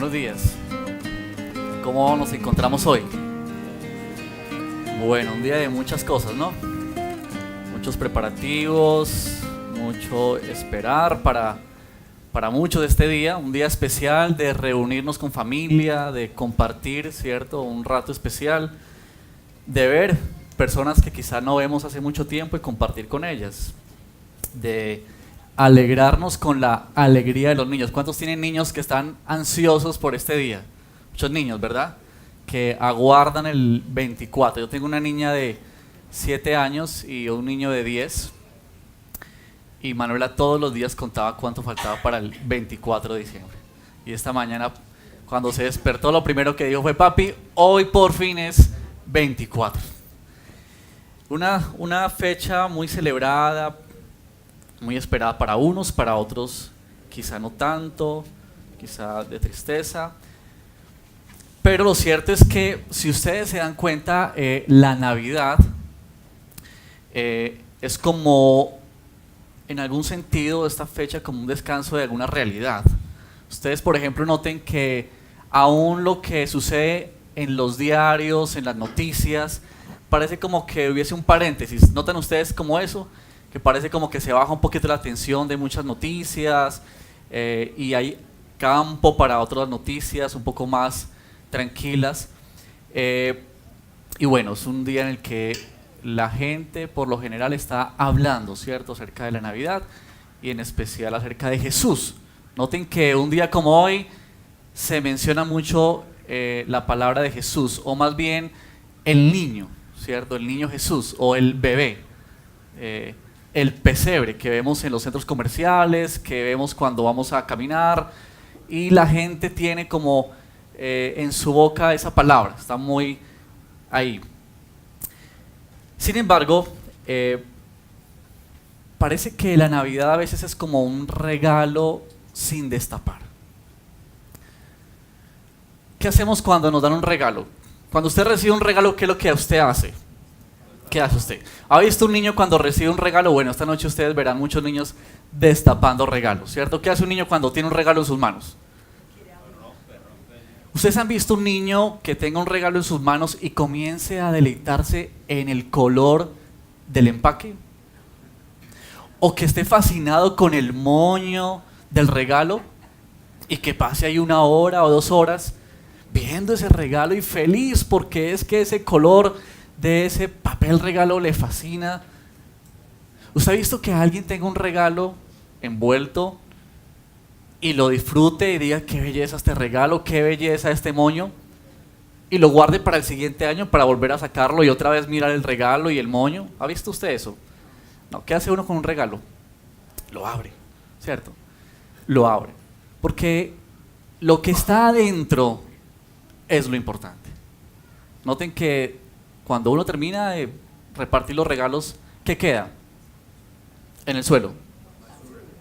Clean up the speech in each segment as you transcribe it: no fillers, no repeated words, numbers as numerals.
Buenos días. ¿Cómo nos encontramos hoy? Bueno, un día de muchas cosas, ¿no? Muchos preparativos, mucho esperar para mucho de este día. Un día especial de reunirnos con familia, de compartir, ¿cierto? Un rato especial, de ver personas que quizá no vemos hace mucho tiempo y compartir con ellas. De alegrarnos con la alegría de los niños. ¿Cuántos tienen niños que están ansiosos por este día? Muchos niños, ¿verdad? Que aguardan el 24. Yo tengo una niña de 7 años y un niño de 10. Y Manuela todos los días contaba cuánto faltaba para el 24 de diciembre. Y esta mañana, cuando se despertó, lo primero que dijo fue: papi, hoy por fin es 24. Una fecha muy celebrada, muy esperada para unos, para otros quizá no tanto, quizá de tristeza. Pero lo cierto es que, si ustedes se dan cuenta, la Navidad es como, en algún sentido, esta fecha como un descanso de alguna realidad. Ustedes, por ejemplo, noten que aún lo que sucede en los diarios, en las noticias, parece como que hubiese un paréntesis. ¿Notan ustedes como eso? Que parece como que se baja un poquito la tensión de muchas noticias y hay campo para otras noticias un poco más tranquilas. Y bueno, es un día en el que la gente por lo general está hablando, ¿cierto?, acerca de la Navidad y en especial acerca de Jesús. Noten que un día como hoy se menciona mucho la palabra de Jesús, o más bien el niño, ¿cierto?, el niño Jesús o el bebé. El pesebre que vemos en los centros comerciales, que vemos cuando vamos a caminar, y la gente tiene como en su boca esa palabra, está muy ahí. Sin embargo, parece que la Navidad a veces es como un regalo sin destapar. ¿Qué hacemos cuando nos dan un regalo? Cuando usted recibe un regalo, ¿qué es lo que usted hace? ¿Qué hace usted? ¿Ha visto un niño cuando recibe un regalo? Bueno, esta noche ustedes verán muchos niños destapando regalos, ¿cierto? ¿Qué hace un niño cuando tiene un regalo en sus manos? ¿Ustedes han visto un niño que tenga un regalo en sus manos y comience a deleitarse en el color del empaque? ¿O que esté fascinado con el moño del regalo y que pase ahí 1 hora o 2 horas viendo ese regalo y feliz porque es que ese color de ese papel regalo le fascina? ¿Usted ha visto que alguien tenga un regalo envuelto y lo disfrute y diga qué belleza este regalo, qué belleza este moño, y lo guarde para el siguiente año para volver a sacarlo y otra vez mirar el regalo y el moño? ¿Ha visto usted eso? No, ¿qué hace uno con un regalo? Lo abre, ¿cierto? Lo abre, porque lo que está adentro es lo importante. Noten que cuando uno termina de repartir los regalos, ¿qué queda? En el suelo.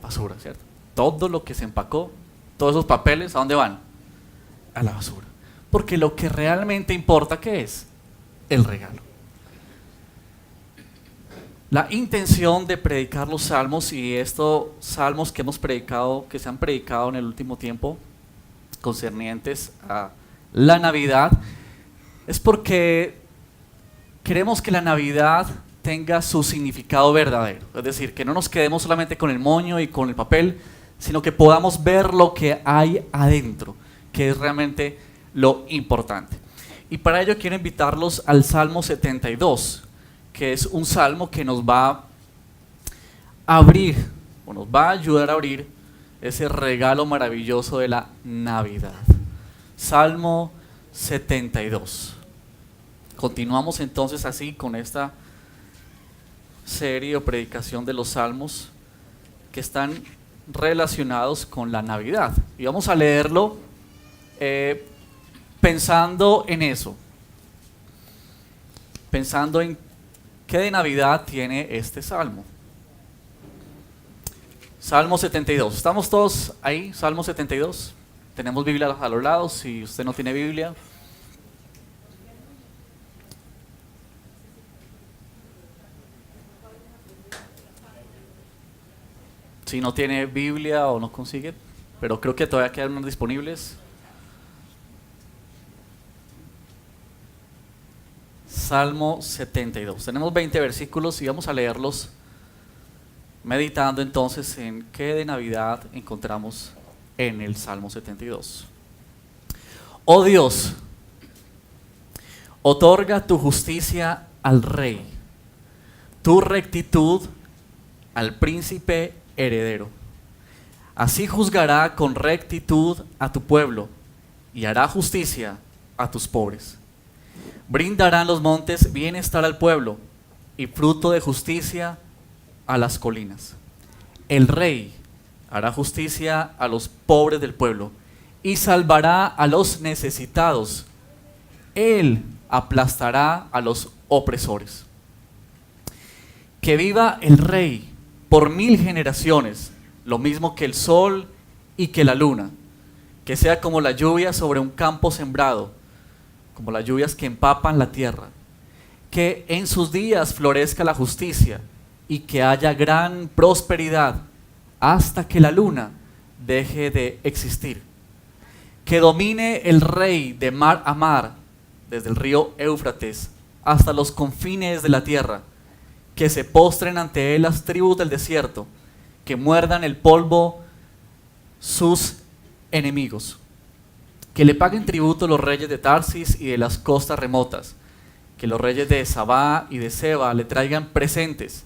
Basura, ¿cierto? Todo lo que se empacó, todos esos papeles, ¿a dónde van? A la basura. Porque lo que realmente importa, ¿qué es? El regalo. La intención de predicar los salmos, y estos salmos que hemos predicado, que se han predicado en el último tiempo, concernientes a la Navidad, es porque queremos que la Navidad tenga su significado verdadero. Es decir, que no nos quedemos solamente con el moño y con el papel, sino que podamos ver lo que hay adentro, que es realmente lo importante. Y para ello quiero invitarlos al Salmo 72, que es un salmo que nos va a abrir, o nos va a ayudar a abrir ese regalo maravilloso de la Navidad. Salmo 72. Continuamos entonces así con esta serie o predicación de los salmos que están relacionados con la Navidad. Y vamos a leerlo pensando en eso, pensando en qué de Navidad tiene este salmo. Salmo 72. ¿Estamos todos ahí? Salmo 72. Tenemos Biblia a los lados. Si usted no tiene Biblia, si no tiene Biblia o no consigue, pero creo que todavía quedan unos disponibles. Salmo 72. Tenemos 20 versículos y vamos a leerlos meditando entonces en qué de Navidad encontramos en el Salmo 72. Oh Dios, otorga tu justicia al rey, tu rectitud al príncipe heredero. Así juzgará con rectitud a tu pueblo y hará justicia a tus pobres. Brindarán los montes bienestar al pueblo y fruto de justicia a las colinas. El rey hará justicia a los pobres del pueblo y salvará a los necesitados. Él aplastará a los opresores. Que viva el rey por 1000 generaciones, lo mismo que el sol y que la luna. Que sea como la lluvia sobre un campo sembrado, como las lluvias que empapan la tierra. Que en sus días florezca la justicia y que haya gran prosperidad hasta que la luna deje de existir. Que domine el rey de mar a mar, desde el río Éufrates hasta los confines de la tierra. Que se postren ante él las tribus del desierto, que muerdan el polvo sus enemigos. Que le paguen tributo los reyes de Tarsis y de las costas remotas. Que los reyes de Sabá y de Seba le traigan presentes.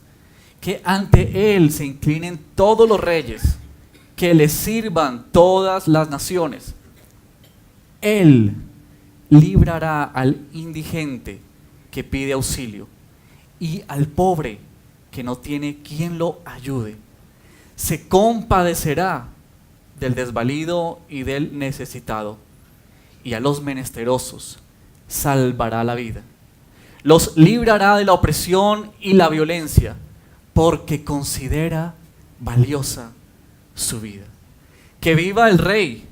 Que ante él se inclinen todos los reyes. Que le sirvan todas las naciones. Él librará al indigente que pide auxilio y al pobre que no tiene quien lo ayude. Se compadecerá del desvalido y del necesitado, y a los menesterosos salvará la vida. Los librará de la opresión y la violencia, porque considera valiosa su vida. Que viva el rey,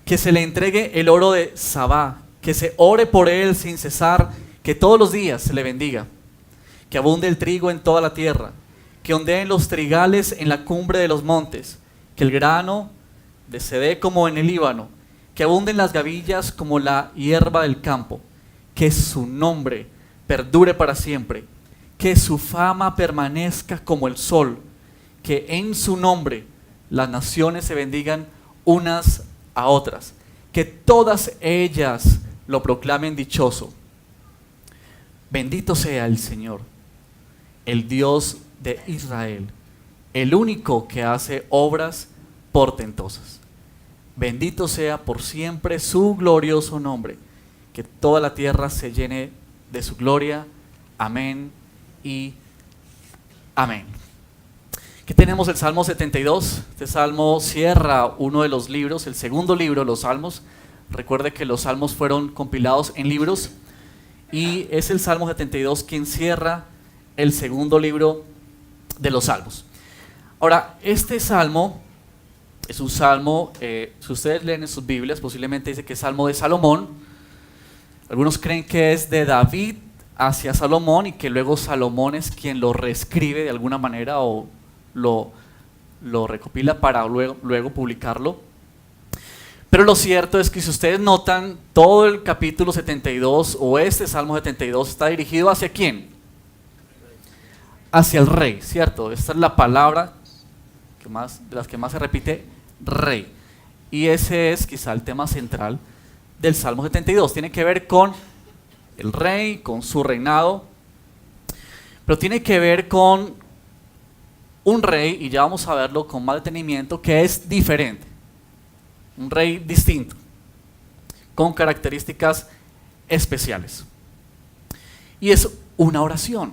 que se le entregue el oro de Sabá, que se ore por él sin cesar, que todos los días se le bendiga. Que abunde el trigo en toda la tierra, que ondeen los trigales en la cumbre de los montes, que el grano se dé como en el Líbano, que abunden las gavillas como la hierba del campo, que su nombre perdure para siempre, que su fama permanezca como el sol, que en su nombre las naciones se bendigan unas a otras, que todas ellas lo proclamen dichoso. Bendito sea el Señor, el Dios de Israel, el único que hace obras portentosas. Bendito sea por siempre su glorioso nombre, que toda la tierra se llene de su gloria. Amén y amén. Aquí tenemos el Salmo 72. Este salmo cierra uno de los libros, el segundo libro de los Salmos. Recuerde que los Salmos fueron compilados en libros y es el Salmo 72 quien cierra el segundo libro de los Salmos. Ahora, este salmo es un salmo, si ustedes leen en sus Biblias, posiblemente dice que es Salmo de Salomón. Algunos creen que es de David hacia Salomón y que luego Salomón es quien lo reescribe de alguna manera o lo recopila para luego publicarlo. Pero lo cierto es que si ustedes notan, todo el capítulo 72 o este Salmo 72 está dirigido ¿hacia quién? Hacia el rey, ¿cierto? Esta es la palabra de las que más se repite, rey. Y ese es quizá el tema central del Salmo 72. Tiene que ver con el rey, con su reinado, pero tiene que ver con un rey, y ya vamos a verlo con más detenimiento, que es diferente. Un rey distinto, con características especiales. Y es una oración.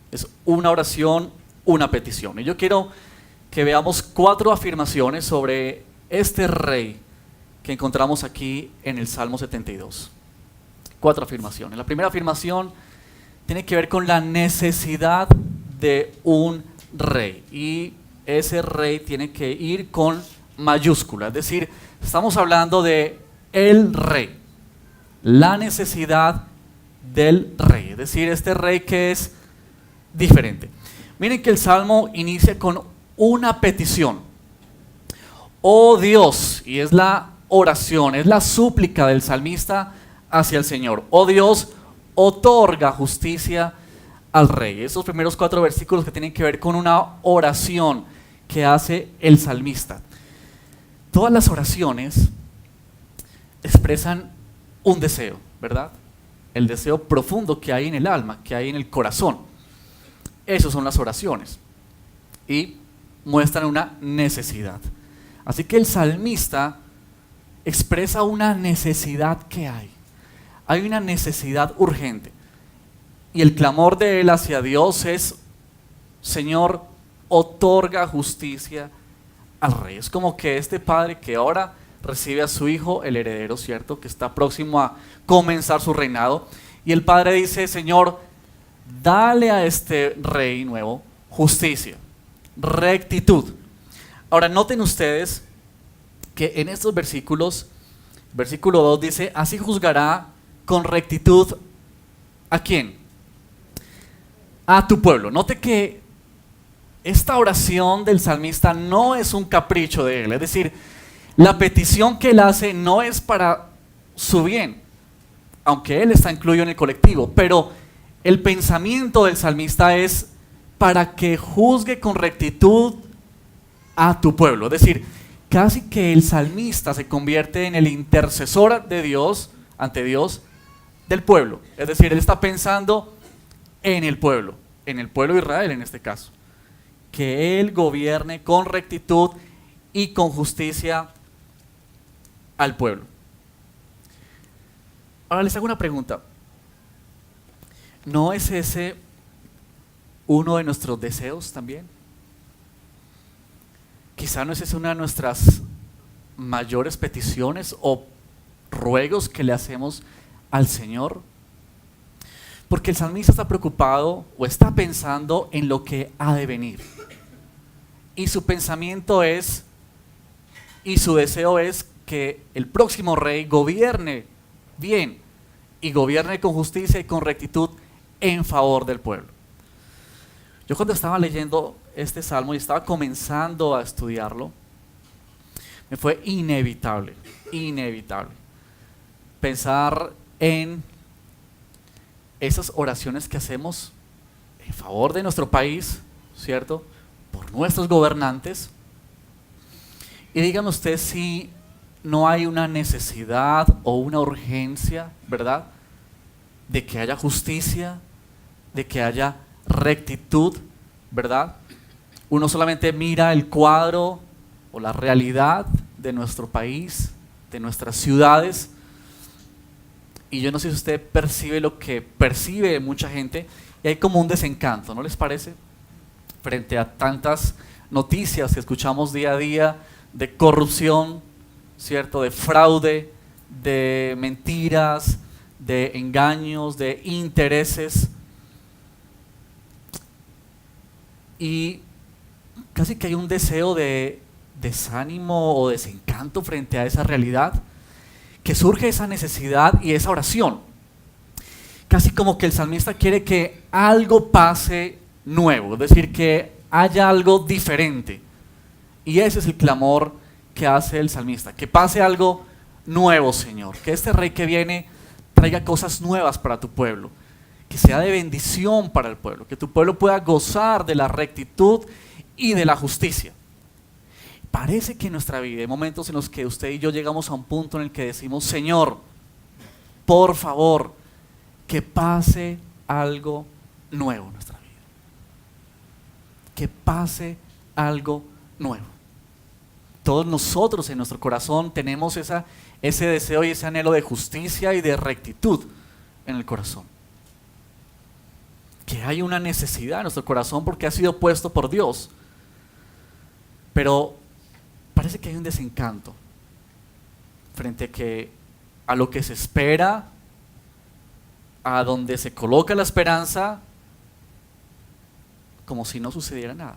Es una oración, una petición. Y yo quiero que veamos 4 afirmaciones sobre este rey que encontramos aquí en el Salmo 72. 4 afirmaciones. La primera afirmación tiene que ver con la necesidad de un rey. Y ese rey tiene que ir con mayúscula. Es decir, estamos hablando de el rey. La necesidad del rey. Es decir, este rey que es diferente. Miren que el Salmo inicia con una petición. Oh Dios, y es la oración, es la súplica del salmista hacia el Señor. Oh Dios, otorga justicia al rey. Esos primeros 4 versículos que tienen que ver con una oración que hace el salmista. Todas las oraciones expresan un deseo, ¿verdad? El deseo profundo que hay en el alma, que hay en el corazón. Esas son las oraciones. Y muestran una necesidad. Así que el salmista expresa una necesidad que hay. Hay una necesidad urgente. Y el clamor de él hacia Dios es: Señor, otorga justicia al rey. Es como que este padre que ahora recibe a su hijo, el heredero, ¿cierto? Que está próximo a comenzar su reinado. Y el padre dice: Señor, dale a este rey nuevo justicia, rectitud. Ahora noten ustedes que en estos versículos, versículo 2 dice: así juzgará con rectitud ¿a quién? A tu pueblo. Note que esta oración del salmista no es un capricho de él, es decir, la petición que él hace no es para su bien, aunque él está incluido en el colectivo, pero el pensamiento del salmista es para que juzgue con rectitud a tu pueblo. Es decir, casi que el salmista se convierte en el intercesor de Dios, ante Dios, del pueblo. Es decir, él está pensando en el pueblo de Israel en este caso. Que él gobierne con rectitud y con justicia al pueblo. Ahora les hago una pregunta. ¿No es ese uno de nuestros deseos también? Quizá no es esa una de nuestras mayores peticiones o ruegos que le hacemos al Señor. Porque el salmista está preocupado o está pensando en lo que ha de venir. Y su pensamiento es, y su deseo es que el próximo rey gobierne bien y gobierne con justicia y con rectitud en favor del pueblo. Yo cuando estaba leyendo este salmo y estaba comenzando a estudiarlo, me fue inevitable pensar en esas oraciones que hacemos en favor de nuestro país, ¿cierto? Por nuestros gobernantes. Y dígame usted si no hay una necesidad o una urgencia, ¿verdad?, de que haya justicia, de que haya rectitud, ¿verdad? Uno solamente mira el cuadro o la realidad de nuestro país, de nuestras ciudades, y yo no sé si usted percibe lo que percibe mucha gente, y hay como un desencanto, ¿no les parece? Frente a tantas noticias que escuchamos día a día de corrupción, ¿cierto? De fraude, de mentiras, de engaños, de intereses. Y casi que hay un deseo de desánimo o desencanto frente a esa realidad, que surge esa necesidad y esa oración. Casi como que el salmista quiere que algo pase nuevo, es decir, que haya algo diferente. Y ese es el clamor que hace el salmista, que pase algo nuevo, Señor, que este rey que viene traiga cosas nuevas para tu pueblo, que sea de bendición para el pueblo, que tu pueblo pueda gozar de la rectitud y de la justicia. Parece que en nuestra vida hay momentos en los que usted y yo llegamos a un punto en el que decimos: Señor, por favor, que pase algo nuevo en nuestra vida. Que pase algo nuevo. Todos nosotros en nuestro corazón tenemos ese deseo y ese anhelo de justicia y de rectitud en el corazón. Que hay una necesidad en nuestro corazón porque ha sido puesto por Dios. Pero parece que hay un desencanto frente a lo que se espera, a donde se coloca la esperanza, como si no sucediera nada.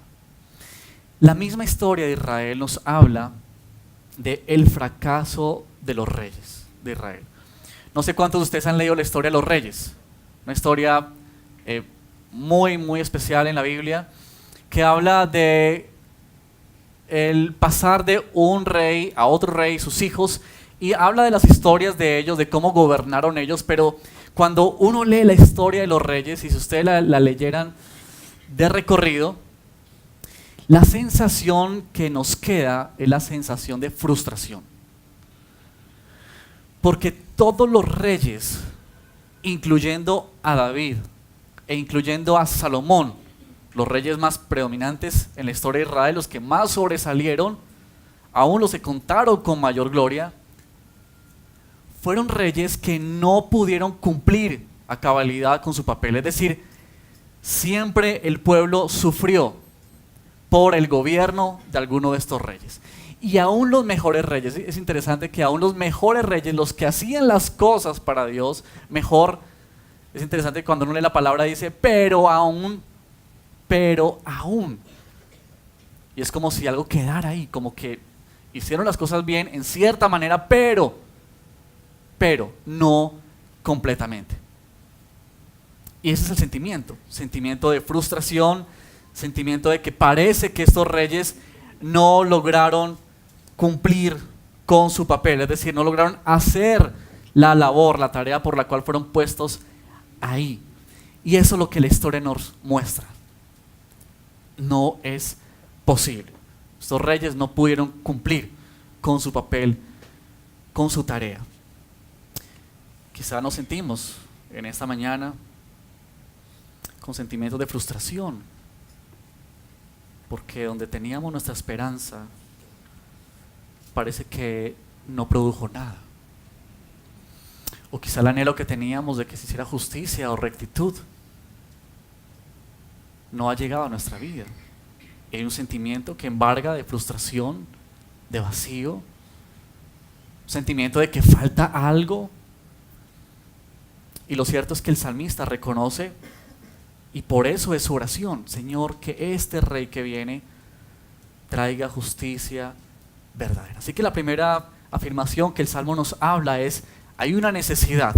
La misma historia de Israel nos habla del fracaso de los reyes de Israel. No sé cuántos de ustedes han leído la historia de los reyes, una historia muy, muy especial en la Biblia, que habla de el pasar de un rey a otro rey, sus hijos, y habla de las historias de ellos, de cómo gobernaron ellos, pero Cuando uno lee la historia de los reyes, y si ustedes la leyeran de recorrido, la sensación que nos queda es la sensación de frustración. Porque todos los reyes, incluyendo a David e incluyendo a Salomón, los reyes más predominantes en la historia de Israel, los que más sobresalieron, aún los que contaron con mayor gloria, fueron reyes que no pudieron cumplir a cabalidad con su papel. Es decir, siempre el pueblo sufrió por el gobierno de alguno de estos reyes. Y aún los mejores reyes, es interesante que aún los mejores reyes, los que hacían las cosas para Dios mejor, es interesante que cuando uno lee la palabra dice, pero aún. Y es como si algo quedara ahí, como que hicieron las cosas bien en cierta manera, pero no completamente. Y ese es el sentimiento de frustración, sentimiento de que parece que estos reyes no lograron cumplir con su papel, es decir, no lograron hacer la labor, la tarea por la cual fueron puestos ahí. Y eso es lo que la historia nos muestra. No es posible. Estos reyes no pudieron cumplir con su papel, con su tarea. Quizá nos sentimos en esta mañana con sentimientos de frustración, porque donde teníamos nuestra esperanza parece que no produjo nada. O quizá el anhelo que teníamos de que se hiciera justicia o rectitud no ha llegado a nuestra vida. Hay un sentimiento que embarga de frustración, de vacío, un sentimiento de que falta algo. Y lo cierto es que el salmista reconoce, y por eso es su oración: Señor, que este rey que viene traiga justicia verdadera. Así que la primera afirmación que el Salmo nos habla es: hay una necesidad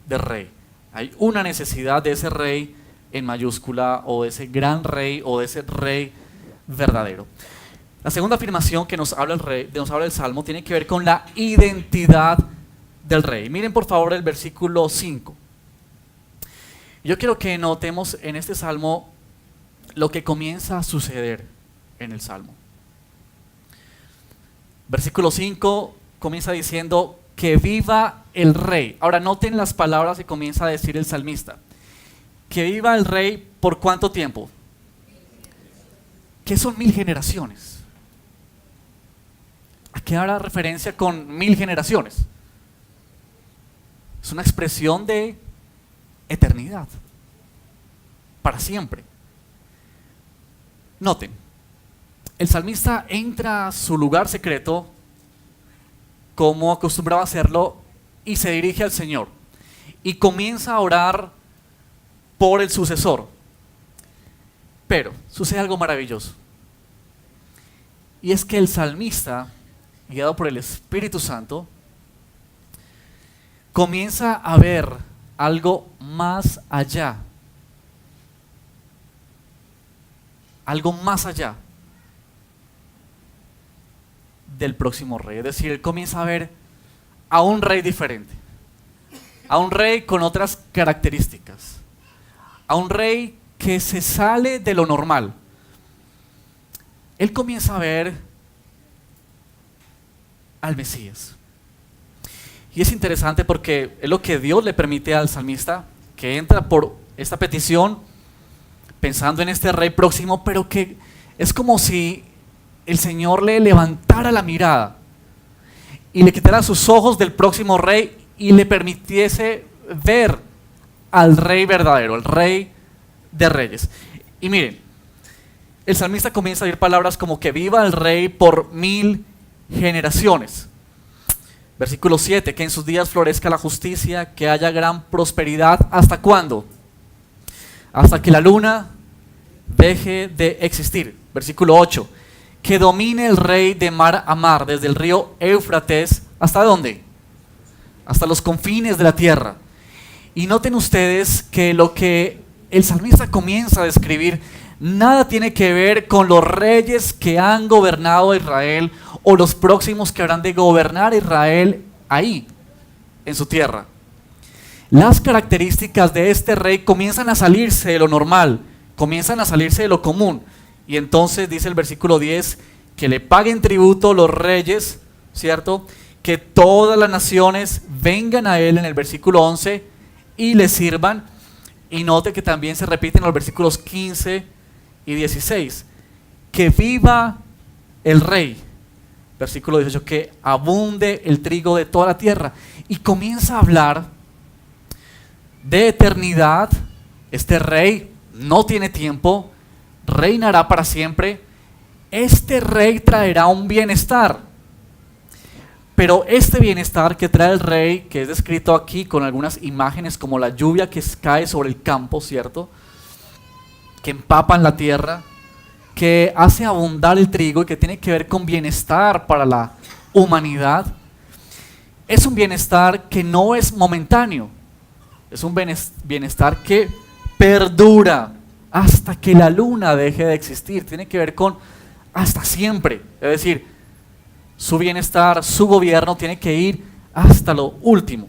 de rey, hay una necesidad de ese rey en mayúscula, o de ese gran rey, o de ese rey verdadero. La segunda afirmación que nos habla el Salmo tiene que ver con la identidad del rey. Miren por favor el versículo 5. Yo quiero que notemos en este Salmo lo que comienza a suceder en el Salmo. Versículo 5 comienza diciendo: que viva el rey. Ahora noten las palabras que comienza a decir el salmista. Que viva el rey, ¿por cuánto tiempo? ¿Qué son 1000 generaciones? ¿A qué hará referencia con 1000 generaciones? Es una expresión de eternidad, para siempre. Noten, el salmista entra a su lugar secreto, como acostumbraba a hacerlo, y se dirige al Señor y comienza a orar por el sucesor. Pero sucede algo maravilloso, y es que el salmista, guiado por el Espíritu Santo, comienza a ver algo más allá, algo más allá del próximo rey. Es decir, él comienza a ver a un rey diferente, a un rey con otras características, a un rey que se sale de lo normal. Él comienza a ver al Mesías. Y es interesante porque es lo que Dios le permite al salmista, que entra por esta petición pensando en este rey próximo, pero que es como si el Señor le levantara la mirada y le quitara sus ojos del próximo rey y le permitiese ver al rey verdadero, al rey de reyes. Y miren, el salmista comienza a oír palabras como: que viva el rey por 1000 generaciones. Versículo 7, que en sus días florezca la justicia, que haya gran prosperidad. ¿Hasta cuándo? Hasta que la luna deje de existir. Versículo 8, que domine el rey de mar a mar, desde el río Éufrates, ¿hasta dónde? Hasta los confines de la tierra. Y noten ustedes que lo que el salmista comienza a describir nada tiene que ver con los reyes que han gobernado Israel o los próximos que habrán de gobernar Israel ahí, en su tierra. las características de este rey comienzan a salirse de lo normal, comienzan a salirse de lo común. Y entonces dice el versículo 10, que le paguen tributo los reyes, ¿cierto? Que todas las naciones vengan a él en el versículo 11 y le sirvan. Y note que también se repiten los versículos 15 y 16. Que viva el rey. Versículo 18, que abunde el trigo de toda la tierra. Y comienza a hablar de eternidad. Este rey no tiene tiempo, reinará para siempre. Este rey traerá un bienestar. Pero este bienestar que trae el rey, que es descrito aquí con algunas imágenes como la lluvia que cae sobre el campo, ¿cierto? Que empapan la tierra, que hace abundar el trigo y que tiene que ver con bienestar para la humanidad. Es un bienestar que no es momentáneo, es un bienestar que perdura hasta que la luna deje de existir. Tiene que ver con hasta siempre, es decir, su bienestar, su gobierno tiene que ir hasta lo último.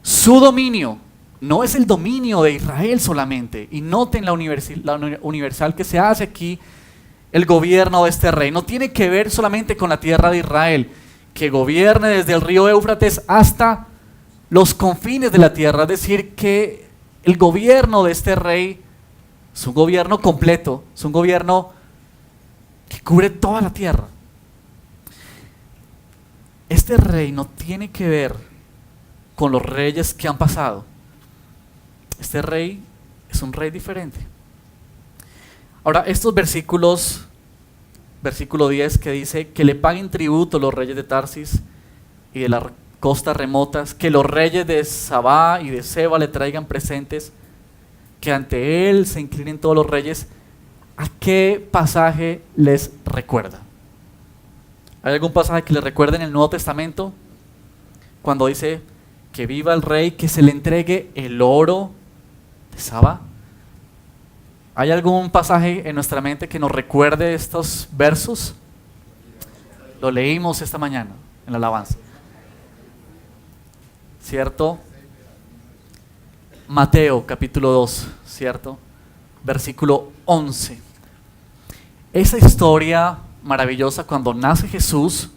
Su dominio no es el dominio de Israel solamente. Y noten la universal que se hace aquí, el gobierno de este rey. No tiene que ver solamente con la tierra de Israel, que gobierne desde el río Éufrates hasta los confines de la tierra. Es decir, que el gobierno de este rey es un gobierno completo, es un gobierno que cubre toda la tierra. Este rey no tiene que ver con los reyes que han pasado. Este rey es un rey diferente. Ahora, estos versículos, versículo 10 que dice que le paguen tributo los reyes de Tarsis y de las costas remotas, que los reyes de Sabá y de Seba le traigan presentes, que ante él se inclinen todos los reyes. ¿A qué pasaje les recuerda? ¿Hay algún pasaje que les recuerde en el Nuevo Testamento? Cuando dice que viva el rey, que se le entregue el oro de Sabá. ¿Hay algún pasaje en nuestra mente que nos recuerde estos versos? Lo leímos esta mañana en la alabanza, ¿cierto? Mateo capítulo 2, ¿cierto? Versículo 11. Esa historia maravillosa cuando nace Jesús,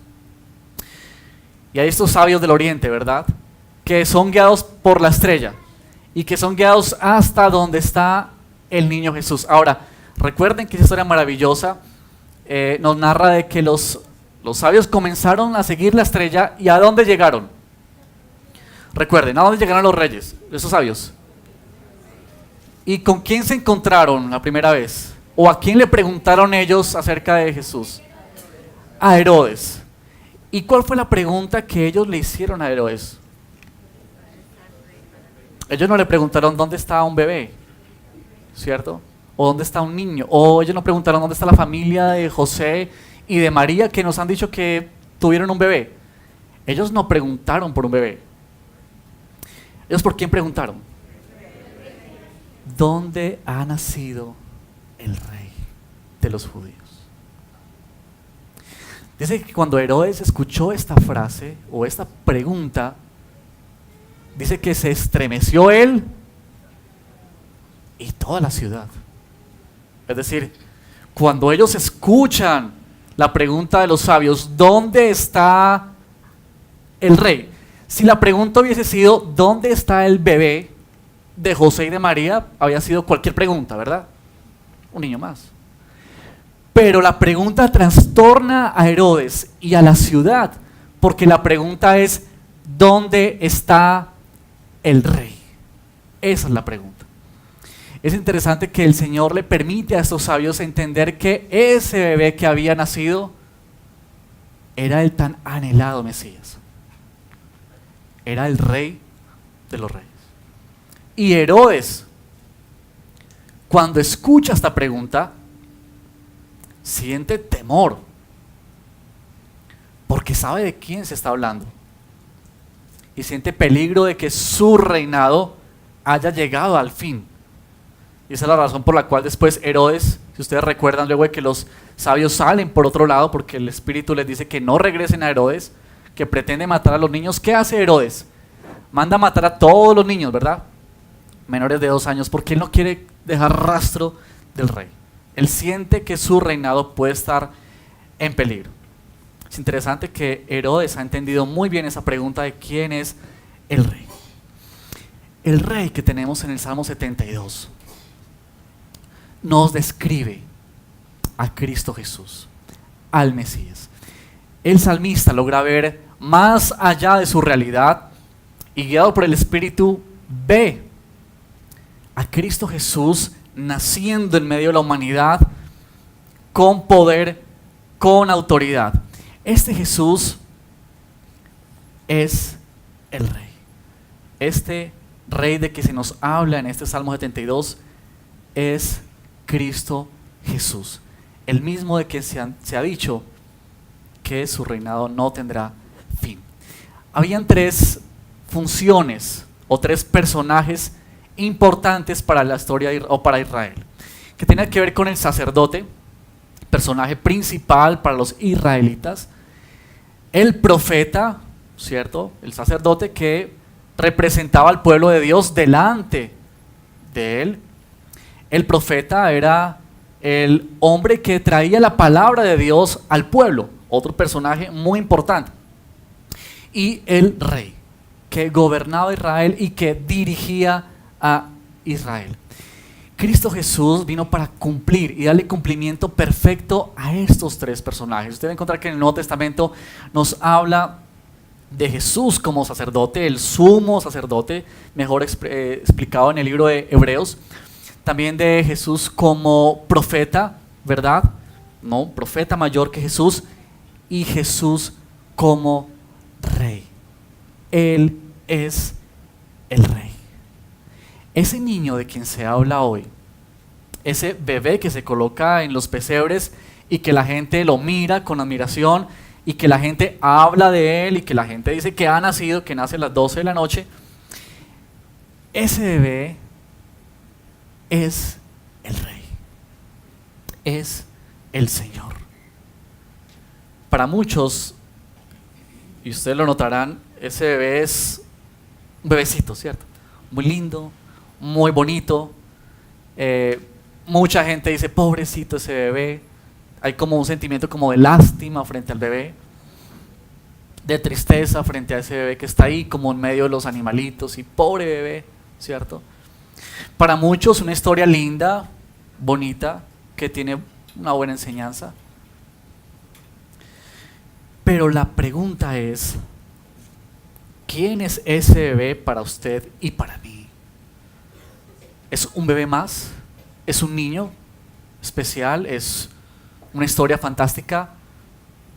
y hay estos sabios del oriente, ¿verdad? Que son guiados por la estrella y que son guiados hasta donde está el niño Jesús. Ahora, recuerden que esa historia maravillosa nos narra de que los sabios comenzaron a seguir la estrella. ¿Y a dónde llegaron? Recuerden, ¿a dónde llegaron los reyes, esos sabios? ¿Y con quién se encontraron la primera vez? ¿O a quién le preguntaron ellos acerca de Jesús? A Herodes. ¿Y cuál fue la pregunta que ellos le hicieron a Herodes? Ellos no le preguntaron dónde está un bebé, ¿cierto? O dónde está un niño. O ellos no preguntaron dónde está la familia de José y de María, que nos han dicho que tuvieron un bebé. Ellos no preguntaron por un bebé. ¿Ellos por quién preguntaron? ¿Dónde ha nacido el rey de los judíos? Dice que cuando Herodes escuchó esta frase o esta pregunta, dice que se estremeció él y toda la ciudad. Es decir, cuando ellos escuchan la pregunta de los sabios, ¿dónde está el rey? Si la pregunta hubiese sido ¿dónde está el bebé de José y de María? Había sido cualquier pregunta, ¿verdad? Un niño más. Pero la pregunta trastorna a Herodes y a la ciudad, porque la pregunta es ¿dónde está el rey? Esa es la pregunta. Es interesante que el Señor le permite a estos sabios entender que ese bebé que había nacido era el tan anhelado Mesías. Era el rey de los reyes. Y Herodes, cuando escucha esta pregunta, siente temor, porque sabe de quién se está hablando. Y siente peligro de que su reinado haya llegado al fin. Y esa es la razón por la cual después Herodes, si ustedes recuerdan, luego de que los sabios salen por otro lado, porque el Espíritu les dice que no regresen a Herodes, que pretende matar a los niños, ¿qué hace Herodes? manda a matar a todos los niños, ¿verdad? Menores de 2 años, porque él no quiere dejar rastro del rey. Él siente que su reinado puede estar en peligro. Es interesante que Herodes ha entendido muy bien esa pregunta de quién es el rey. El rey que tenemos en el Salmo 72 nos describe a Cristo Jesús, al Mesías. El salmista logra ver más allá de su realidad y, guiado por el Espíritu, ve a Cristo Jesús naciendo en medio de la humanidad con poder, con autoridad. Este Jesús es el rey. Este rey de que se nos habla en este Salmo 72 es Cristo Jesús, el mismo de que se ha dicho que su reinado no tendrá fin. Habían 3 funciones o 3 personajes importantes para la historia o para Israel, que tenían que ver con el sacerdote, personaje principal para los israelitas, el profeta, ¿cierto? El sacerdote que representaba al pueblo de Dios delante de él. El profeta era el hombre que traía la palabra de Dios al pueblo, otro personaje muy importante. Y el rey, que gobernaba Israel y que dirigía a Israel. Cristo Jesús vino para cumplir y darle cumplimiento perfecto a estos 3 personajes. Usted va a encontrar que en el Nuevo Testamento nos habla de Jesús como sacerdote, el sumo sacerdote, mejor explicado en el libro de Hebreos. También de Jesús como profeta, ¿verdad? No, profeta mayor que Jesús. Y Jesús como rey. Él es el rey. Ese niño de quien se habla hoy, ese bebé que se coloca en los pesebres y que la gente lo mira con admiración y que la gente habla de él y que la gente dice que ha nacido, que nace a las 12 de la noche, ese bebé es el rey, es el Señor. Para muchos, y ustedes lo notarán, ese bebé es un bebecito, ¿cierto? Muy lindo, muy bonito. Mucha gente dice, pobrecito ese bebé. Hay como un sentimiento como de lástima frente al bebé, de tristeza frente a ese bebé que está ahí como en medio de los animalitos y pobre bebé, ¿cierto? Para muchos una historia linda, bonita, que tiene una buena enseñanza. Pero la pregunta es, ¿quién es ese bebé para usted y para mí? ¿Es un bebé más? ¿Es un niño especial? ¿Es una historia fantástica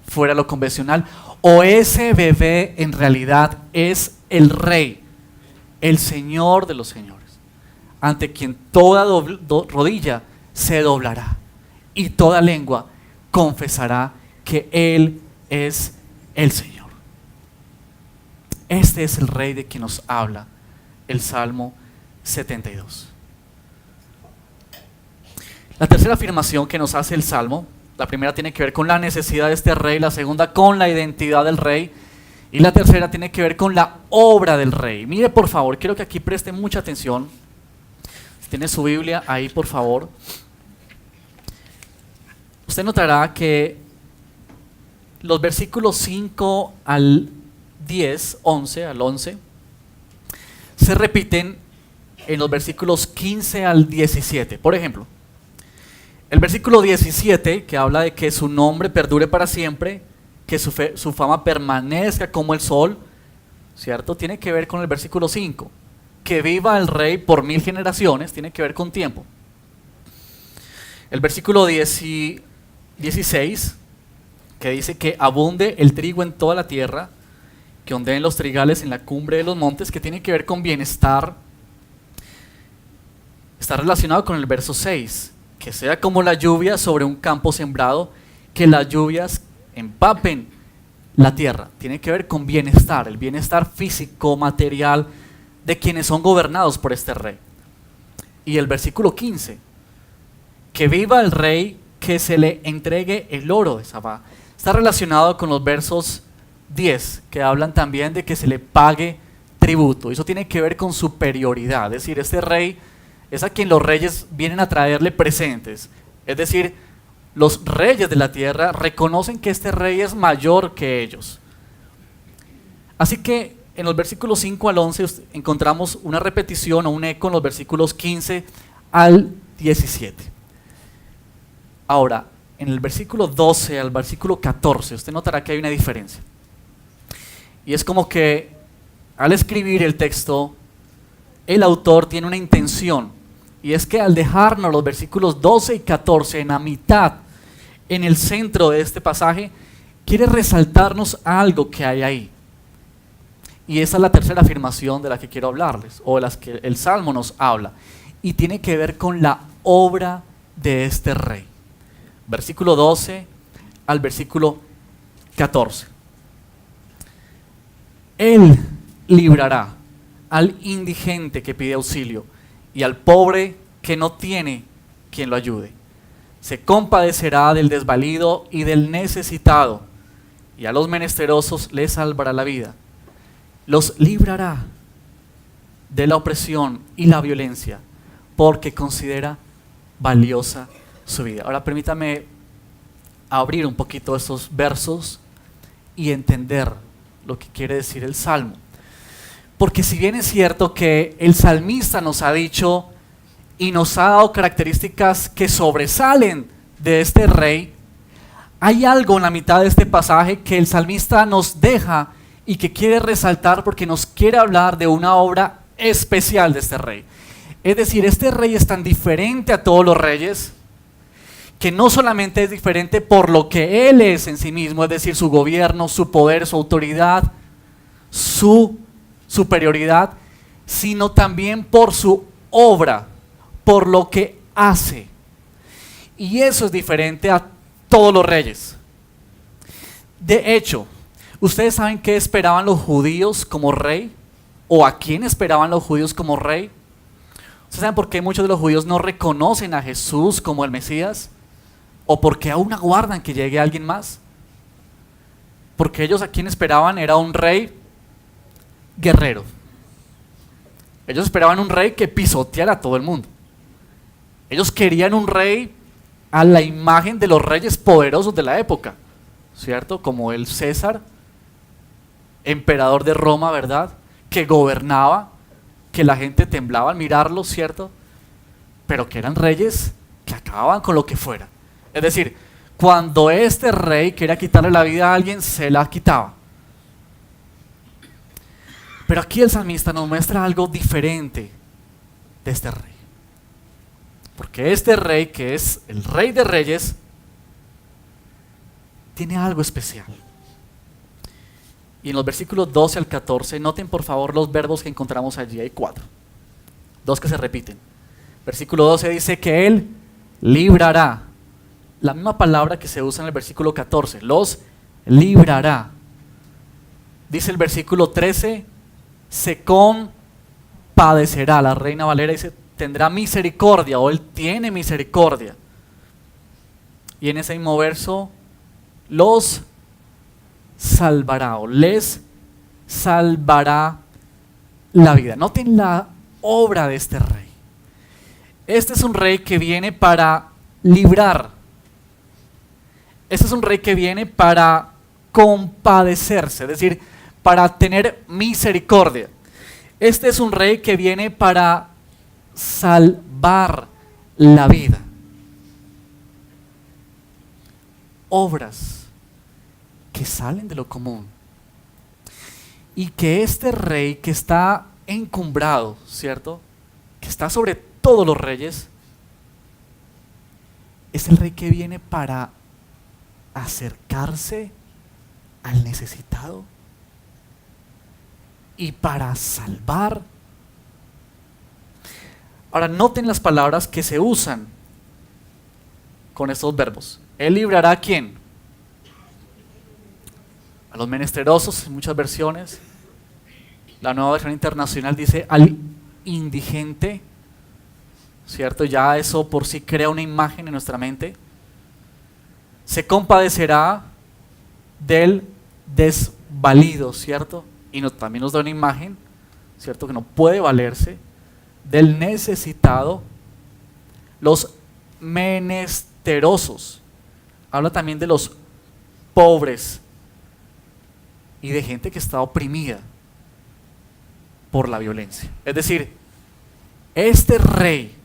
fuera de lo convencional? ¿O ese bebé en realidad es el rey, el Señor de los señores, ante quien toda rodilla se doblará y toda lengua confesará que Él es el Señor? Este es el rey de quien nos habla el Salmo 72. La tercera afirmación que nos hace el Salmo, la primera tiene que ver con la necesidad de este rey, la segunda con la identidad del rey y la tercera tiene que ver con la obra del rey. Mire por favor, quiero que aquí preste mucha atención. Si tiene su Biblia ahí por favor, usted notará que los versículos 5 al 10, 11 al 11 se repiten en los versículos 15 al 17. Por ejemplo, el versículo 17, que habla de que su nombre perdure para siempre, que su fama permanezca como el sol, ¿cierto? Tiene que ver con el versículo 5, que viva el rey por 1000 generaciones, tiene que ver con tiempo. El versículo 16, que dice que abunde el trigo en toda la tierra, que ondeen los trigales en la cumbre de los montes, que tiene que ver con bienestar. Está relacionado con el verso 6, que sea como la lluvia sobre un campo sembrado, que las lluvias empapen la tierra. Tiene que ver con bienestar, el bienestar físico, material de quienes son gobernados por este rey. Y el versículo 15, que viva el rey, que se le entregue el oro de Sabá. Está relacionado con los versos 10, que hablan también de que se le pague tributo. Eso tiene que ver con superioridad. Es decir, este rey es a quien los reyes vienen a traerle presentes. Es decir, los reyes de la tierra reconocen que este rey es mayor que ellos. Así que en los versículos 5 al 11 encontramos una repetición o un eco en los versículos 15 al 17. Ahora, en el versículo 12 al versículo 14, usted notará que hay una diferencia. Y es como que al escribir el texto, el autor tiene una intención. Y es que al dejarnos los versículos 12 y 14 en la mitad, en el centro de este pasaje, quiere resaltarnos algo que hay ahí. Y esa es la tercera afirmación de la que quiero hablarles, o de las que el Salmo nos habla. Y tiene que ver con la obra de este rey. Versículo 12 al versículo 14. Él librará al indigente que pide auxilio y al pobre que no tiene quien lo ayude. Se compadecerá del desvalido y del necesitado, y a los menesterosos les salvará la vida. Los librará de la opresión y la violencia, porque considera valiosa su vida. Ahora permítame abrir un poquito estos versos y entender lo que quiere decir el Salmo. Porque si bien es cierto que el salmista nos ha dicho y nos ha dado características que sobresalen de este rey, hay algo en la mitad de este pasaje que el salmista nos deja y que quiere resaltar porque nos quiere hablar de una obra especial de este rey. Es decir, este rey es tan diferente a todos los reyes que no solamente es diferente por lo que él es en sí mismo, es decir, su gobierno, su poder, su autoridad, su superioridad, sino también por su obra, por lo que hace. Y eso es diferente a todos los reyes. De hecho, ¿ustedes saben qué esperaban los judíos como rey? ¿O a quién esperaban los judíos como rey? ¿Ustedes saben por qué muchos de los judíos no reconocen a Jesús como el Mesías? ¿O por qué aún aguardan que llegue alguien más? Porque ellos a quien esperaban era un rey guerrero. Ellos esperaban un rey que pisoteara a todo el mundo. Ellos querían un rey a la imagen de los reyes poderosos de la época, ¿cierto? Como el César, emperador de Roma, ¿verdad? Que gobernaba, que la gente temblaba al mirarlo, ¿cierto? Pero que eran reyes que acababan con lo que fuera. Es decir, cuando este rey quería quitarle la vida a alguien, se la quitaba. Pero aquí el salmista nos muestra algo diferente de este rey. Porque este rey, que es el rey de reyes, tiene algo especial. Y en los versículos 12 al 14, noten por favor los verbos que encontramos allí. Hay 4, 2 que se repiten. Versículo 12 dice que él librará. La misma palabra que se usa en el versículo 14, los librará. Dice el versículo 13, se compadecerá. La Reina Valera dice, tendrá misericordia, o él tiene misericordia. Y en ese mismo verso, los salvará, o les salvará la vida. Noten la obra de este rey. Este es un rey que viene para librar. Este es un rey que viene para compadecerse, es decir, para tener misericordia. Este es un rey que viene para salvar la vida. Obras que salen de lo común. Y que este rey que está encumbrado, ¿cierto? Que está sobre todos los reyes, es el rey que viene para acercarse al necesitado y para salvar. Ahora noten las palabras que se usan con estos verbos. Él librará ¿a quién? A los menesterosos, en muchas versiones. La Nueva Versión Internacional dice al indigente, ¿cierto? Ya eso por sí crea una imagen en nuestra mente. Se compadecerá del desvalido, ¿cierto? Y también nos da una imagen ¿cierto? Que no puede valerse, del necesitado, los menesterosos. Habla también de los pobres y de gente que está oprimida por la violencia. Es decir, este rey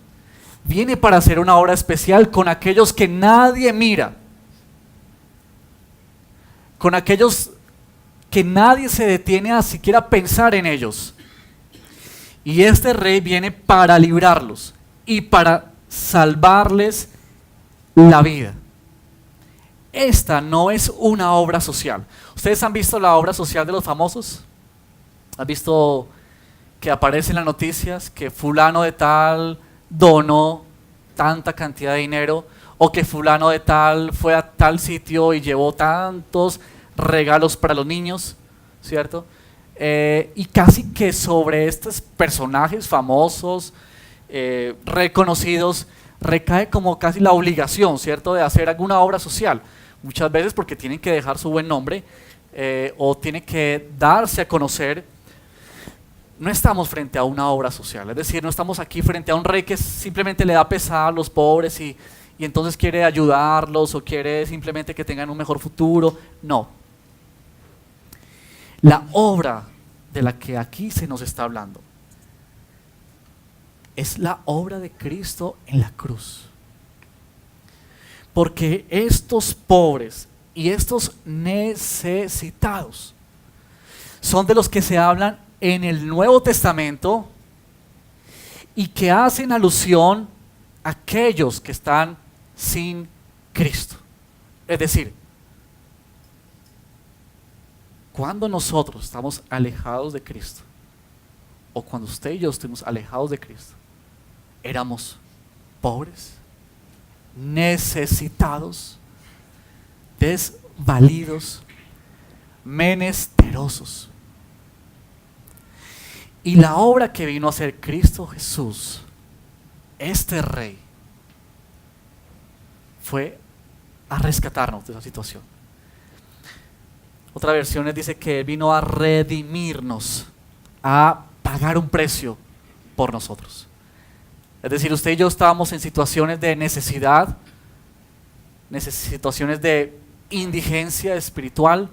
viene para hacer una obra especial con aquellos que nadie mira, con aquellos que nadie se detiene a siquiera pensar en ellos. Y este rey viene para librarlos y para salvarles la vida. Esta no es una obra social. ¿Ustedes han visto la obra social de los famosos? ¿Han visto que aparece en las noticias que fulano de tal donó tanta cantidad de dinero, o que fulano de tal fue a tal sitio y llevó tantos regalos para los niños, ¿cierto? Y casi que sobre estos personajes famosos, reconocidos, recae como casi la obligación, ¿cierto?, de hacer alguna obra social, muchas veces porque tienen que dejar su buen nombre, o tienen que darse a conocer. No estamos frente a una obra social, es decir, no estamos aquí frente a un rey que simplemente le da pesar a los pobres y entonces quiere ayudarlos, o quiere simplemente que tengan un mejor futuro. No. La obra de la que aquí se nos está hablando es la obra de Cristo en la cruz. Porque estos pobres y estos necesitados son de los que se hablan en el Nuevo Testamento y que hacen alusión a aquellos que están sin Cristo. Es decir, cuando nosotros estamos alejados de Cristo, o cuando usted y yo estuvimos alejados de Cristo, éramos pobres, necesitados, desvalidos, menesterosos. Y la obra que vino a hacer Cristo Jesús, este rey, fue a rescatarnos de esa situación. Otra versión dice que Él vino a redimirnos, a pagar un precio por nosotros. Es decir, usted y yo estábamos en situaciones de necesidad, situaciones de indigencia espiritual,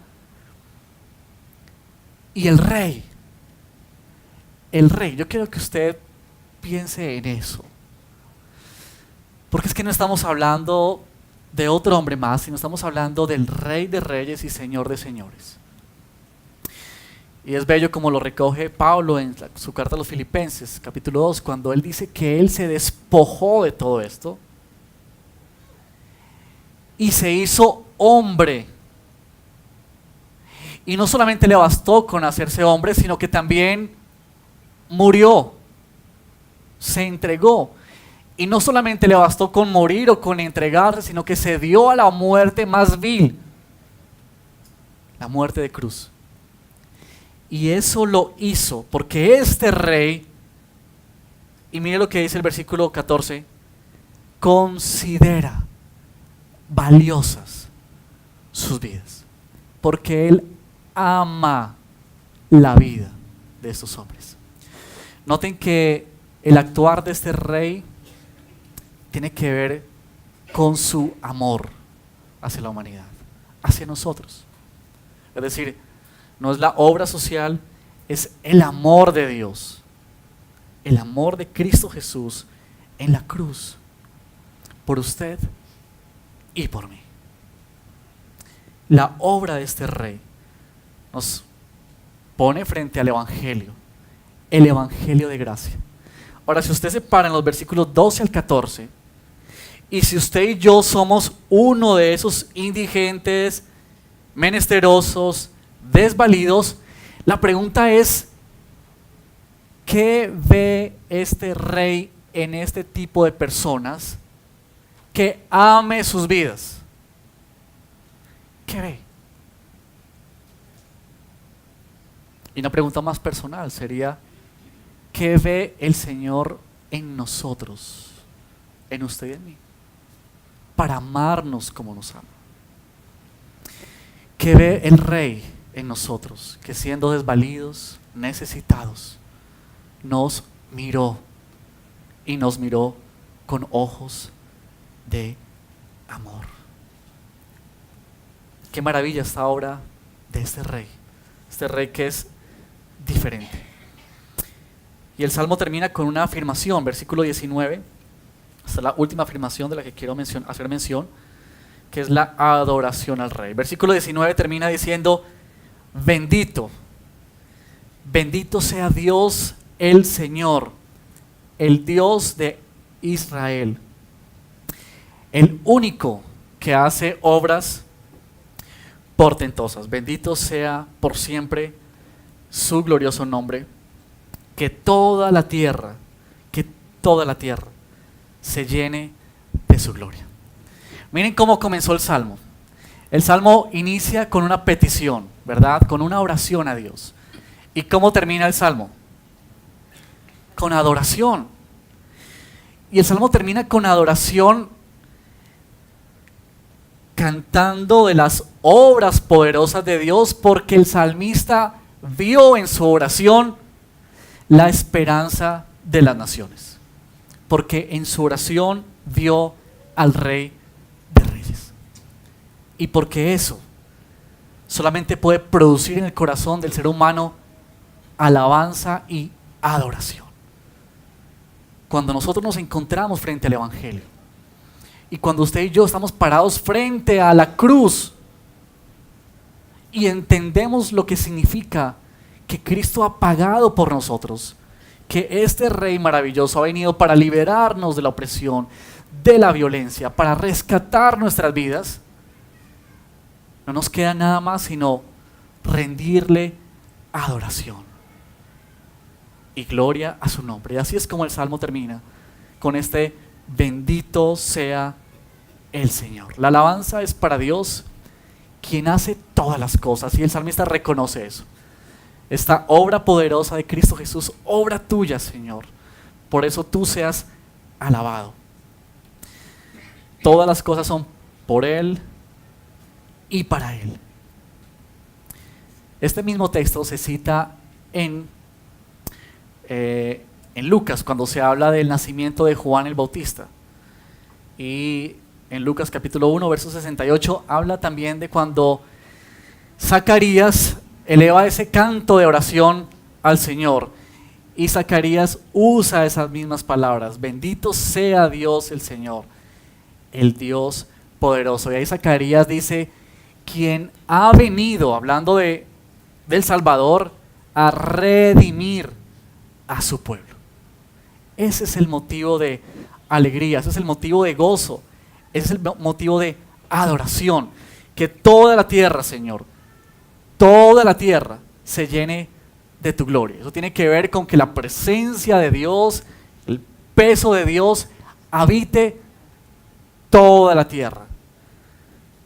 y el rey, yo quiero que usted piense en eso, porque es que no estamos hablando de otro hombre más, sino estamos hablando del Rey de Reyes y Señor de Señores. Y es bello como lo recoge Pablo en su carta a los Filipenses, capítulo 2, cuando él dice que él se despojó de todo esto y se hizo hombre. Y no solamente le bastó con hacerse hombre, sino que también murió, se entregó. Y no solamente le bastó con morir o con entregarse, sino que se dio a la muerte más vil, la muerte de cruz. Y eso lo hizo porque este rey, y mire lo que dice el versículo 14, considera valiosas sus vidas, porque él ama la vida de estos hombres. Noten que el actuar de este rey tiene que ver con su amor hacia la humanidad, hacia nosotros. Es decir, no es la obra social, es el amor de Dios, el amor de Cristo Jesús en la cruz, por usted y por mí. La obra de este rey nos pone frente al Evangelio, el Evangelio de gracia. Ahora, si usted se para en los versículos 12 al 14, y si usted y yo somos uno de esos indigentes, menesterosos, desvalidos, la pregunta es, ¿qué ve este rey en este tipo de personas que ame sus vidas? ¿Qué ve? Y una pregunta más personal sería, ¿qué ve el Señor en nosotros, en usted y en mí, para amarnos como nos ama? ¿Qué ve el Rey en nosotros, que siendo desvalidos, necesitados, nos miró y nos miró con ojos de amor. Qué maravilla esta obra de este rey que es diferente. Y el Salmo termina con una afirmación, versículo 19, esta es la última afirmación de la que quiero hacer mención, que es la adoración al rey. Versículo 19 termina diciendo: bendito sea Dios el Señor, el Dios de Israel, el único que hace obras portentosas. Bendito sea por siempre su glorioso nombre. Que toda la tierra se llene de su gloria. Miren cómo comenzó el Salmo. El Salmo inicia con una petición, ¿verdad? Con una oración a Dios. ¿Y cómo termina el Salmo? Con adoración. Y el Salmo termina con adoración, cantando de las obras poderosas de Dios, porque el salmista vio en su oración la esperanza de las naciones. Porque en su oración vio al Rey de Reyes. Y porque eso solamente puede producir en el corazón del ser humano alabanza y adoración. Cuando nosotros nos encontramos frente al Evangelio, y cuando usted y yo estamos parados frente a la cruz y entendemos lo que significa que Cristo ha pagado por nosotros, que este Rey maravilloso ha venido para liberarnos de la opresión, de la violencia, para rescatar nuestras vidas, no nos queda nada más sino rendirle adoración y gloria a su nombre. Y así es como el Salmo termina, con este: bendito sea el Señor. La alabanza es para Dios, quien hace todas las cosas, y el salmista reconoce eso. Esta obra poderosa de Cristo Jesús, obra tuya, Señor. Por eso tú seas alabado. Todas las cosas son por Él y para Él. Este mismo texto se cita en Lucas, cuando se habla del nacimiento de Juan el Bautista. Y en Lucas capítulo 1, verso 68, habla también de cuando Zacarías eleva ese canto de oración al Señor. Y Zacarías usa esas mismas palabras: bendito sea Dios el Señor, el Dios poderoso. Y ahí Zacarías dice: quien ha venido, hablando del Salvador, a redimir a su pueblo. Ese es el motivo de alegría, ese es el motivo de gozo, ese es el motivo de adoración. Que toda la tierra, Señor, toda la tierra se llene de tu gloria. Eso tiene que ver con que la presencia de Dios, el peso de Dios, habite toda la tierra.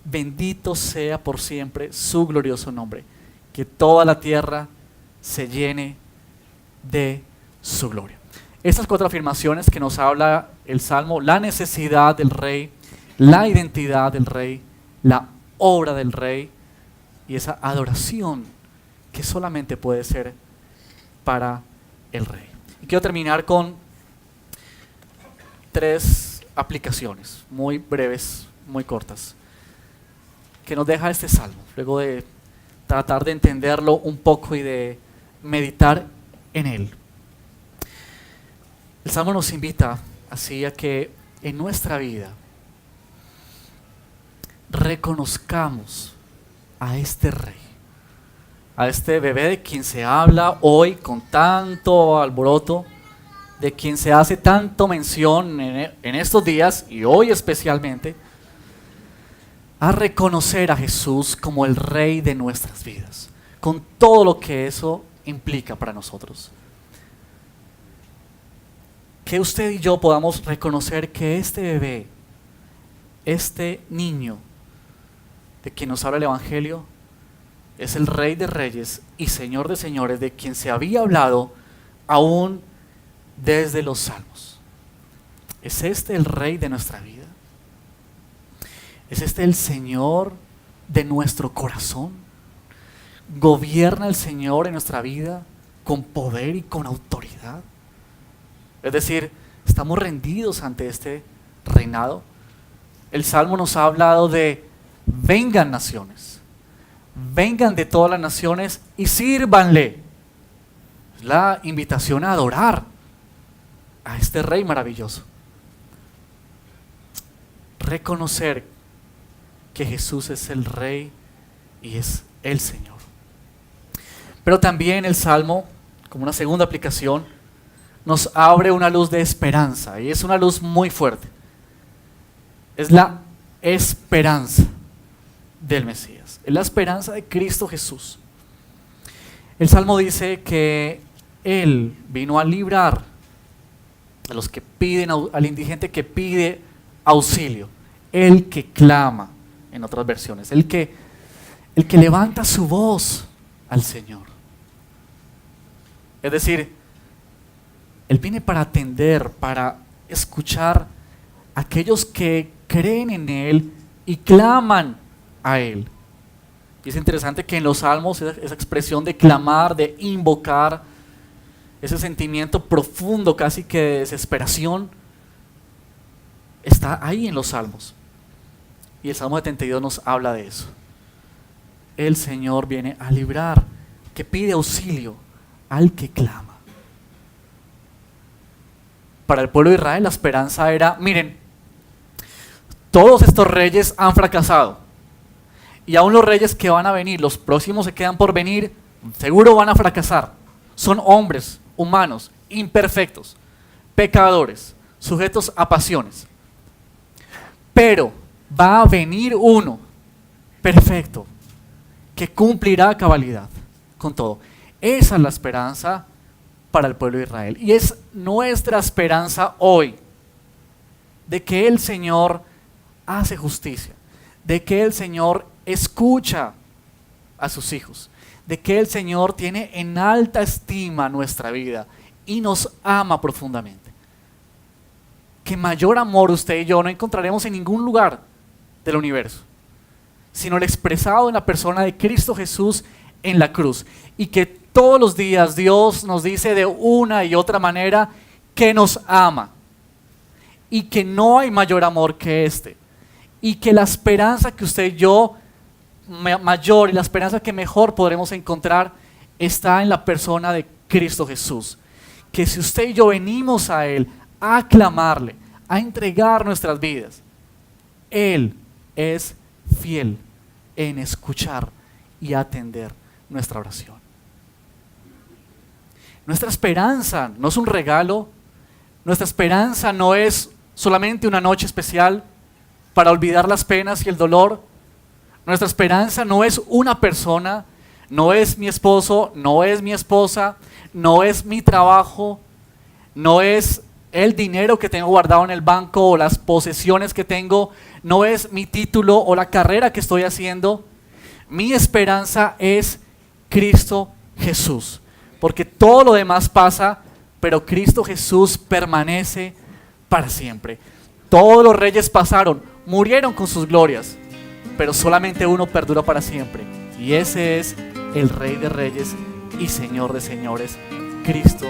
Bendito sea por siempre su glorioso nombre. Que toda la tierra se llene de su gloria. Estas 4 afirmaciones que nos habla el Salmo: la necesidad del Rey, la identidad del Rey, la obra del Rey y esa adoración que solamente puede ser para el Rey. Y quiero terminar con 3 aplicaciones muy breves, muy cortas, que nos deja este Salmo, luego de tratar de entenderlo un poco y de meditar en él. El Salmo nos invita así a que en nuestra vida reconozcamos a este Rey, a este bebé de quien se habla hoy con tanto alboroto, de quien se hace tanto mención en estos días y hoy especialmente, a reconocer a Jesús como el Rey de nuestras vidas, con todo lo que eso implica para nosotros. Que usted y yo podamos reconocer que este bebé, este niño de quien nos habla el Evangelio, es el Rey de Reyes y Señor de Señores, de quien se había hablado aún desde los Salmos. ¿Es este el Rey de nuestra vida? ¿Es este el Señor de nuestro corazón? ¿Gobierna el Señor en nuestra vida? con poder y con autoridad. Es decir, estamos rendidos ante este reinado. El Salmo nos ha hablado de vengan naciones, vengan de todas las naciones y sírvanle. Es la invitación a adorar a este Rey maravilloso. Reconocer que Jesús es el Rey y es el Señor. Pero también el Salmo, como una segunda aplicación, nos abre una luz de esperanza, y es una luz muy fuerte. Es la esperanza del Mesías, es la esperanza de Cristo Jesús. El Salmo dice que Él vino a librar a los que piden, al indigente que pide auxilio, el que clama, en otras versiones, el que levanta su voz al Señor. Es decir, Él viene para atender, para escuchar a aquellos que creen en Él y claman a Él. Y es interesante que en los salmos esa expresión de clamar, de invocar, ese sentimiento profundo, casi que de desesperación, está ahí en los salmos. Y el Salmo 72 nos habla de eso. El Señor viene a librar, que pide auxilio al que clama. Para el pueblo de Israel la esperanza era, miren, todos estos reyes han fracasado. Y aún los reyes que van a venir, los próximos que quedan por venir, seguro van a fracasar. Son hombres, humanos, imperfectos, pecadores, sujetos a pasiones. Pero va a venir uno perfecto, que cumplirá a cabalidad con todo. Esa es la esperanza para el pueblo de Israel. Y es nuestra esperanza hoy, de que el Señor hace justicia, de que el Señor escucha a sus hijos, de que el Señor tiene en alta estima nuestra vida y nos ama profundamente. Que mayor amor usted y yo no encontraremos en ningún lugar del universo, sino el expresado en la persona de Cristo Jesús en la cruz. Y que todos los días Dios nos dice de una y otra manera que nos ama y que no hay mayor amor que este, y que la esperanza que usted y yo mayor y la esperanza que mejor podremos encontrar está en la persona de Cristo Jesús. Que si usted y yo venimos a Él a clamarle, a entregar nuestras vidas, Él es fiel en escuchar y atender nuestra oración. Nuestra esperanza no es un regalo, nuestra esperanza no es solamente una noche especial para olvidar las penas y el dolor. Nuestra esperanza no es una persona, no es mi esposo, no es mi esposa, no es mi trabajo, no es el dinero que tengo guardado en el banco o las posesiones que tengo, no es mi título o la carrera que estoy haciendo. Mi esperanza es Cristo Jesús, porque todo lo demás pasa, pero Cristo Jesús permanece para siempre. Todos los reyes pasaron, murieron con sus glorias, pero solamente uno perdura para siempre, y ese es el Rey de Reyes y Señor de Señores, Cristo